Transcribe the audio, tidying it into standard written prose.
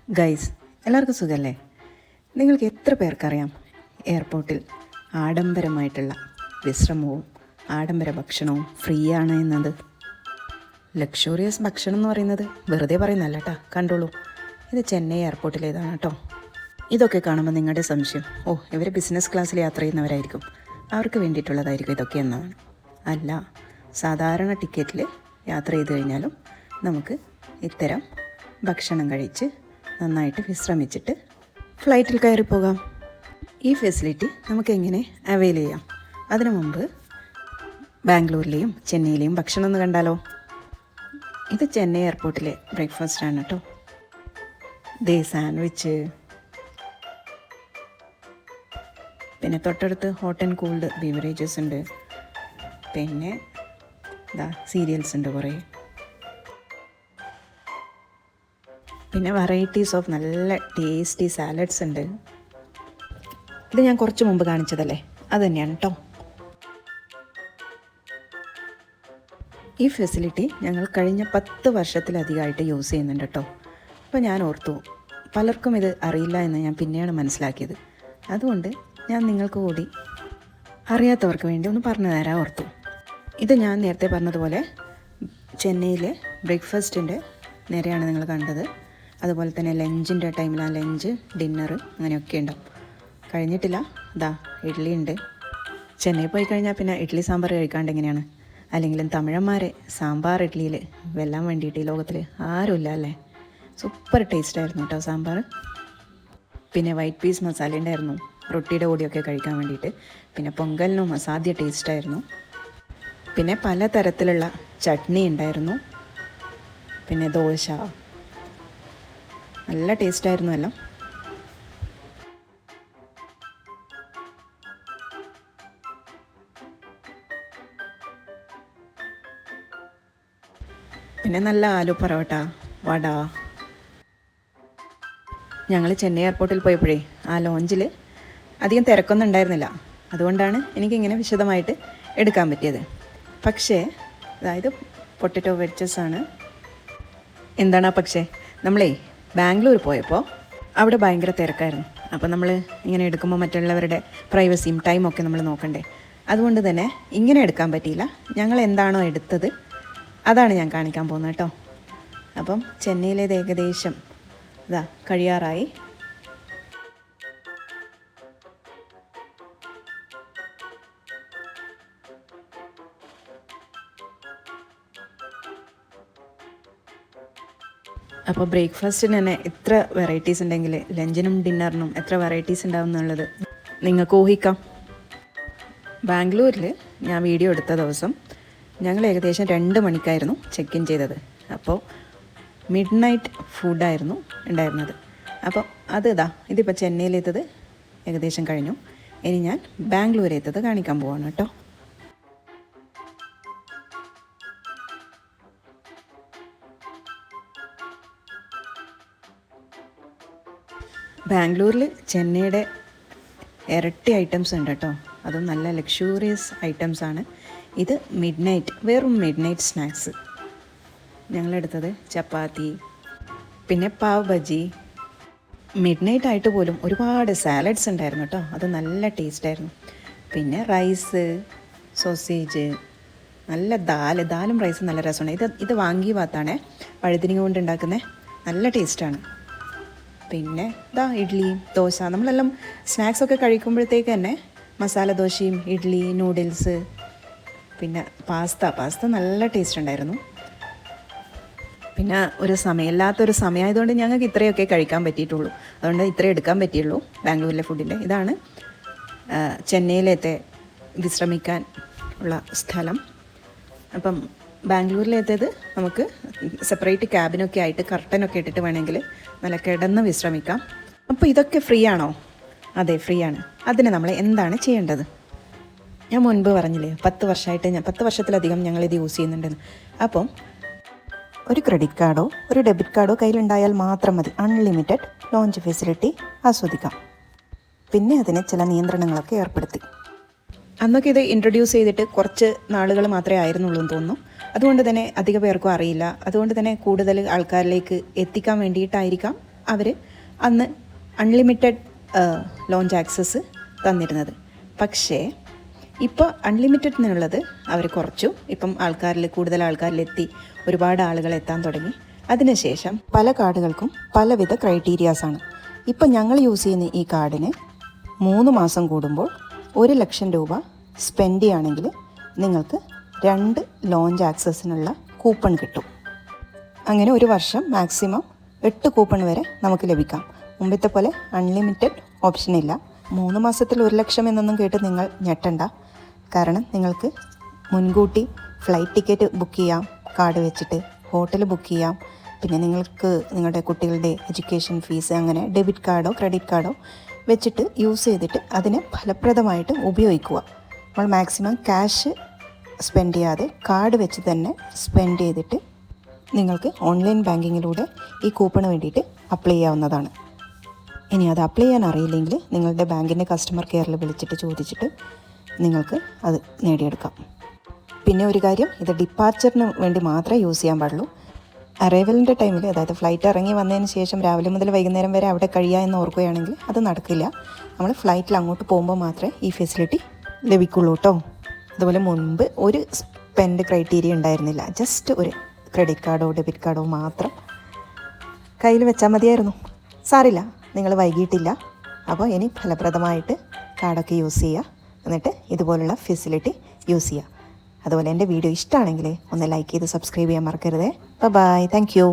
Guys, എല്ലാവർക്കും സുഖമല്ലേ? നിങ്ങൾക്ക് എത്ര പേർക്കറിയാം എയർപോർട്ടിൽ ആഡംബരമായിട്ടുള്ള വിശ്രമവും ആഡംബര ഭക്ഷണവും ഫ്രീ ആണ് എന്നത്? ലക്ഷൂറിയസ് ഭക്ഷണം എന്ന് പറയുന്നത് വെറുതെ പറയുന്നല്ല കേട്ടോ, കണ്ടോളൂ. ഇത് ചെന്നൈ എയർപോർട്ടിലേതാണ് കേട്ടോ. ഇതൊക്കെ കാണുമ്പോൾ നിങ്ങളുടെ സംശയം, ഇവർ ബിസിനസ് ക്ലാസ്സിൽ യാത്ര ചെയ്യുന്നവരായിരിക്കും, അവർക്ക് വേണ്ടിയിട്ടുള്ളതായിരിക്കും ഇതൊക്കെ എന്നാണ്. അല്ല, സാധാരണ ടിക്കറ്റിൽ യാത്ര ചെയ്ത് കഴിഞ്ഞാലും നമുക്ക് ഇത്തരം ഭക്ഷണം കഴിച്ച് നന്നായിട്ട് വിശ്രമിച്ചിട്ട് ഫ്ലൈറ്റിൽ കയറി പോകാം. ഈ ഫെസിലിറ്റി നമുക്കെങ്ങനെ അവൈൽ ചെയ്യാം? അതിനു മുമ്പ് ബാംഗ്ലൂരിലെയും ചെന്നൈയിലെയും ഭക്ഷണം ഒന്ന് കണ്ടാലോ? ഇത് ചെന്നൈ എയർപോർട്ടിലെ ബ്രേക്ക്ഫാസ്റ്റ് ആണ് കേട്ടോ. സാൻഡ്വിച്ച്, പിന്നെ തൊട്ടടുത്ത് ഹോട്ട് ആൻഡ് കൂൾഡ് ബീവറേജസ് ഉണ്ട്, പിന്നെ സീരിയൽസ് ഉണ്ട് കുറേ, പിന്നെ വെറൈറ്റീസ് ഓഫ് നല്ല ടേസ്റ്റി സാലഡ്സ് ഉണ്ട്. ഇത് ഞാൻ കുറച്ച് മുമ്പ് കാണിച്ചതല്ലേ, അത് തന്നെയാണ് കേട്ടോ. ഈ ഫെസിലിറ്റി ഞങ്ങൾ കഴിഞ്ഞ 10 വർഷത്തിലധികമായിട്ട് യൂസ് ചെയ്യുന്നുണ്ട് കേട്ടോ. അപ്പോൾ ഞാൻ ഓർത്തു, പലർക്കും ഇത് അറിയില്ല എന്ന് ഞാൻ പിന്നെയാണ് മനസ്സിലാക്കിയത്. അതുകൊണ്ട് ഞാൻ നിങ്ങൾക്ക് കൂടി അറിയാത്തവർക്ക് വേണ്ടി ഒന്ന് പറഞ്ഞു തരാൻ ഓർത്തു. ഇത് ഞാൻ നേരത്തെ പറഞ്ഞതുപോലെ ചെന്നൈയിലെ ബ്രേക്ക്ഫാസ്റ്റിൻ്റെ നേരെയാണ് നിങ്ങൾ കണ്ടത്. അതുപോലെ തന്നെ ലഞ്ചിൻ്റെ ടൈമിൽ ലഞ്ച്, ഡിന്നർ അങ്ങനെയൊക്കെ ഉണ്ടാവും. കഴിഞ്ഞിട്ടില്ല, ഇഡ്ഡലി ഉണ്ട്. ചെന്നൈ പോയി കഴിഞ്ഞാൽ പിന്നെ ഇഡ്ഡലി സാമ്പാർ കഴിക്കാണ്ട് എങ്ങനെയാണ്? അല്ലെങ്കിലും തമിഴന്മാരെ സാമ്പാർ ഇഡ്ഡലിയിൽ വെല്ലാൻ വേണ്ടിയിട്ട് ഈ ലോകത്തിൽ ആരുമില്ല അല്ലേ. സൂപ്പർ ടേസ്റ്റായിരുന്നു കേട്ടോ സാമ്പാർ. പിന്നെ വൈറ്റ് പീസ് മസാല ഉണ്ടായിരുന്നു റൊട്ടിയുടെ കൂടിയൊക്കെ കഴിക്കാൻ വേണ്ടിയിട്ട്. പിന്നെ പൊങ്കലിനും അസാധ്യ ടേസ്റ്റായിരുന്നു. പിന്നെ പലതരത്തിലുള്ള ചട്നി ഉണ്ടായിരുന്നു. പിന്നെ ദോശ, നല്ല ടേസ്റ്റായിരുന്നു എല്ലാം. പിന്നെ നല്ല ആലു പൊറോട്ട, വട. ഞങ്ങൾ ചെന്നൈ എയർപോർട്ടിൽ പോയപ്പോഴേ ആ ലോഞ്ചിൽ അധികം തിരക്കൊന്നും ഉണ്ടായിരുന്നില്ല. അതുകൊണ്ടാണ് എനിക്കിങ്ങനെ വിശദമായിട്ട് എടുക്കാൻ പറ്റിയത്. പക്ഷേ അതായത് പൊട്ടറ്റോ വെഡ്ജസ് ആണ്. എന്താണ് പക്ഷേ, നമ്മളേ ബാംഗ്ലൂർ പോയപ്പോൾ അവിടെ ഭയങ്കര തിരക്കായിരുന്നു. അപ്പോൾ നമ്മൾ ഇങ്ങനെ എടുക്കുമ്പോൾ മറ്റുള്ളവരുടെ പ്രൈവസിയും ടൈമൊക്കെ നമ്മൾ നോക്കണ്ടേ. അതുകൊണ്ട് തന്നെ ഇങ്ങനെ എടുക്കാൻ പറ്റിയില്ല. ഞങ്ങൾ എന്താണോ എടുത്തത് അതാണ് ഞാൻ കാണിക്കാൻ പോകുന്നത് കേട്ടോ. അപ്പം ചെന്നൈയിലേത് ഏകദേശം കഴിയാറായി. അപ്പോൾ ബ്രേക്ക്ഫാസ്റ്റിന് തന്നെ എത്ര വെറൈറ്റീസ് ഉണ്ടെങ്കിൽ ലഞ്ചിനും ഡിന്നറിനും എത്ര വെറൈറ്റീസ് ഉണ്ടാവും എന്നുള്ളത് നിങ്ങൾക്ക് ഊഹിക്കാം. ബാംഗ്ലൂരിൽ ഞാൻ വീഡിയോ എടുത്ത ദിവസം ഞങ്ങൾ ഏകദേശം 2 മണിക്കായിരുന്നു ചെക്ക് ഇൻ ചെയ്തത്. അപ്പോൾ മിഡ് നൈറ്റ് ഫുഡായിരുന്നു ഉണ്ടായിരുന്നത്. അപ്പോൾ ഇതിപ്പോൾ ചെന്നൈയിലെത്തത് ഏകദേശം കഴിഞ്ഞു. ഇനി ഞാൻ ബാംഗ്ലൂരെത്തത് കാണിക്കാൻ പോവാണ് കേട്ടോ. ബാംഗ്ലൂരിൽ ചെന്നൈയുടെ ഇരട്ടി ഐറ്റംസ് ഉണ്ട് കേട്ടോ. അതും നല്ല ലക്ഷൂറിയസ് ഐറ്റംസാണ്. ഇത് വെറും മിഡ് നൈറ്റ് സ്നാക്സ്. ഞങ്ങളെടുത്തത് ചപ്പാത്തി, പിന്നെ പാവ് ബജി. മിഡ് നൈറ്റ് ആയിട്ട് പോലും ഒരുപാട് സാലഡ്സ് ഉണ്ടായിരുന്നു കേട്ടോ. അത് നല്ല ടേസ്റ്റായിരുന്നു. പിന്നെ റൈസ്, സോസേജ്, നല്ല ദാലും റൈസും നല്ല രസമാണ്. ഇത് വാങ്ങിയ ഭാഗത്താണ് വഴുതിരിങ്ങ കൊണ്ട് ഉണ്ടാക്കുന്നത്. നല്ല ടേസ്റ്റാണ്. പിന്നെ ഇഡ്ഡലി, ദോശ. നമ്മളെല്ലാം സ്നാക്സൊക്കെ കഴിക്കുമ്പോഴത്തേക്ക് തന്നെ മസാല ദോശയും ഇഡ്ഡലി, നൂഡിൽസ്, പിന്നെ പാസ്ത നല്ല ടേസ്റ്റ് ഉണ്ടായിരുന്നു. പിന്നെ സമയമില്ലാത്തൊരു സമയമായതുകൊണ്ട് ഞങ്ങൾക്ക് ഇത്രയൊക്കെ കഴിക്കാൻ പറ്റിയിട്ടുള്ളൂ. അതുകൊണ്ട് ഇത്രയും എടുക്കാൻ പറ്റിയുള്ളൂ ബാംഗ്ലൂരിലെ ഫുഡിൻ്റെ. ഇതാണ് ചെന്നൈയിലത്തെ വിശ്രമിക്കാൻ ഉള്ള സ്ഥലം. അപ്പം ബാംഗ്ലൂരിലെത്തേത് നമുക്ക് സെപ്പറേറ്റ് ക്യാബിനൊക്കെ ആയിട്ട് കർട്ടനൊക്കെ ഇട്ടിട്ട് വേണമെങ്കിൽ നല്ല കിടന്ന് വിശ്രമിക്കാം. അപ്പോൾ ഇതൊക്കെ ഫ്രീ ആണോ? അതെ, ഫ്രീ ആണ്. അതിന് നമ്മൾ എന്താണ് ചെയ്യേണ്ടത്? ഞാൻ മുൻപ് പറഞ്ഞില്ലേ, 10 വർഷത്തിലധികം ഞങ്ങളിത് യൂസ് ചെയ്യുന്നുണ്ടെന്ന്. അപ്പം ഒരു ക്രെഡിറ്റ് കാർഡോ ഒരു ഡെബിറ്റ് കാർഡോ കയ്യിലുണ്ടായാൽ മാത്രം മതി അൺലിമിറ്റഡ് ലോഞ്ച് ഫെസിലിറ്റി ആസ്വദിക്കാം. പിന്നെ അതിന് ചില നിയന്ത്രണങ്ങളൊക്കെ ഏർപ്പെടുത്തി. അന്നൊക്കെ ഇത് ഇൻട്രൊഡ്യൂസ് ചെയ്തിട്ട് കുറച്ച് നാളുകൾ മാത്രമേ ആയിരുന്നുള്ളൂ എന്ന് തോന്നുന്നു. അതുകൊണ്ട് തന്നെ അധിക പേർക്കും അറിയില്ല. അതുകൊണ്ട് തന്നെ കൂടുതൽ ആൾക്കാരിലേക്ക് എത്തിക്കാൻ വേണ്ടിയിട്ടായിരിക്കാം അവർ അന്ന് അൺലിമിറ്റഡ് ലോഞ്ച് ആക്സസ് തന്നിരുന്നത്. പക്ഷേ ഇപ്പോൾ അൺലിമിറ്റഡ് എന്നുള്ളത് അവർ കുറച്ചു. ഇപ്പം കൂടുതൽ ആൾക്കാരിലെത്തി, ഒരുപാട് ആളുകൾ എത്താൻ തുടങ്ങി. അതിനുശേഷം പല കാർഡുകൾക്കും പലവിധ ക്രൈറ്റീരിയാസാണ്. ഇപ്പം ഞങ്ങൾ യൂസ് ചെയ്യുന്ന ഈ കാർഡിന് 3 മാസം കൂടുമ്പോൾ 1 ലക്ഷം രൂപ സ്പെൻഡ് ചെയ്യുകയാണെങ്കിൽ നിങ്ങൾക്ക് 2 ലോഞ്ച് ആക്സസിനുള്ള കൂപ്പൺ കിട്ടും. അങ്ങനെ ഒരു വർഷം മാക്സിമം 8 കൂപ്പൺ വരെ നമുക്ക് ലഭിക്കാം. മുമ്പത്തെ പോലെ അൺലിമിറ്റഡ് ഓപ്ഷനില്ല. 3 മാസത്തിൽ 1 ലക്ഷം എന്നൊന്നും കേട്ട് നിങ്ങൾ ഞെട്ടണ്ട. കാരണം നിങ്ങൾക്ക് മുൻകൂട്ടി ഫ്ലൈറ്റ് ടിക്കറ്റ് ബുക്ക് ചെയ്യാം, കാർഡ് വെച്ചിട്ട് ഹോട്ടൽ ബുക്ക് ചെയ്യാം. പിന്നെ നിങ്ങൾക്ക് നിങ്ങളുടെ കുട്ടികളുടെ എഡ്യൂക്കേഷൻ ഫീസ് അങ്ങനെ ഡെബിറ്റ് കാർഡോ ക്രെഡിറ്റ് കാർഡോ വെച്ചിട്ട് യൂസ് ചെയ്തിട്ട് അതിനെ ഫലപ്രദമായിട്ട് ഉപയോഗിക്കുക. നമ്മൾ മാക്സിമം ക്യാഷ് സ്പെൻഡ് ചെയ്യാതെ കാർഡ് വെച്ച് തന്നെ സ്പെൻഡ് ചെയ്തിട്ട് നിങ്ങൾക്ക് ഓൺലൈൻ ബാങ്കിങ്ങിലൂടെ ഈ കൂപ്പണ് വേണ്ടിയിട്ട് അപ്ലൈ ചെയ്യാവുന്നതാണ്. ഇനി അത് അപ്ലൈ ചെയ്യാൻ അറിയില്ലെങ്കിൽ നിങ്ങളുടെ ബാങ്കിൻ്റെ കസ്റ്റമർ കെയറിൽ വിളിച്ചിട്ട് ചോദിച്ചിട്ട് നിങ്ങൾക്ക് അത് നേടിയെടുക്കാം. പിന്നെ ഒരു കാര്യം, ഇത് ഡിപ്പാർച്ചറിന് വേണ്ടി മാത്രമേ യൂസ് ചെയ്യാൻ പാടുള്ളൂ. അറൈവലിൻ്റെ ടൈമിൽ, അതായത് ഫ്ലൈറ്റ് ഇറങ്ങി വന്നതിന് ശേഷം രാവിലെ മുതൽ വൈകുന്നേരം വരെ അവിടെ കഴിയുക എന്ന് ഓർക്കുകയാണെങ്കിൽ അത് നടക്കില്ല. നമ്മൾ ഫ്ലൈറ്റിൽ അങ്ങോട്ട് പോകുമ്പോൾ മാത്രമേ ഈ ഫെസിലിറ്റി ലഭിക്കുള്ളൂ കേട്ടോ. അതുപോലെ മുൻപ് ഒരു സ്പെൻഡ് ക്രൈറ്റീരിയ ഉണ്ടായിരുന്നില്ല. ജസ്റ്റ് ഒരു ക്രെഡിറ്റ് കാർഡോ ഡെബിറ്റ് കാർഡോ മാത്രം കയ്യിൽ വെച്ചാൽ മതിയായിരുന്നു. സാരില്ല, നിങ്ങൾ വൈകിട്ടില്ല. അപ്പോൾ ഇനി ഫലപ്രദമായിട്ട് കാർഡൊക്കെ യൂസ് ചെയ്യുക, എന്നിട്ട് ഇതുപോലുള്ള ഫെസിലിറ്റി യൂസ് ചെയ്യുക. അതുപോലെ എൻ്റെ വീഡിയോ ഇഷ്ടമാണെങ്കിൽ ഒന്ന് ലൈക്ക് ചെയ്ത് സബ്സ്ക്രൈബ് ചെയ്യാൻ മറക്കരുതേ. Bye, thank U.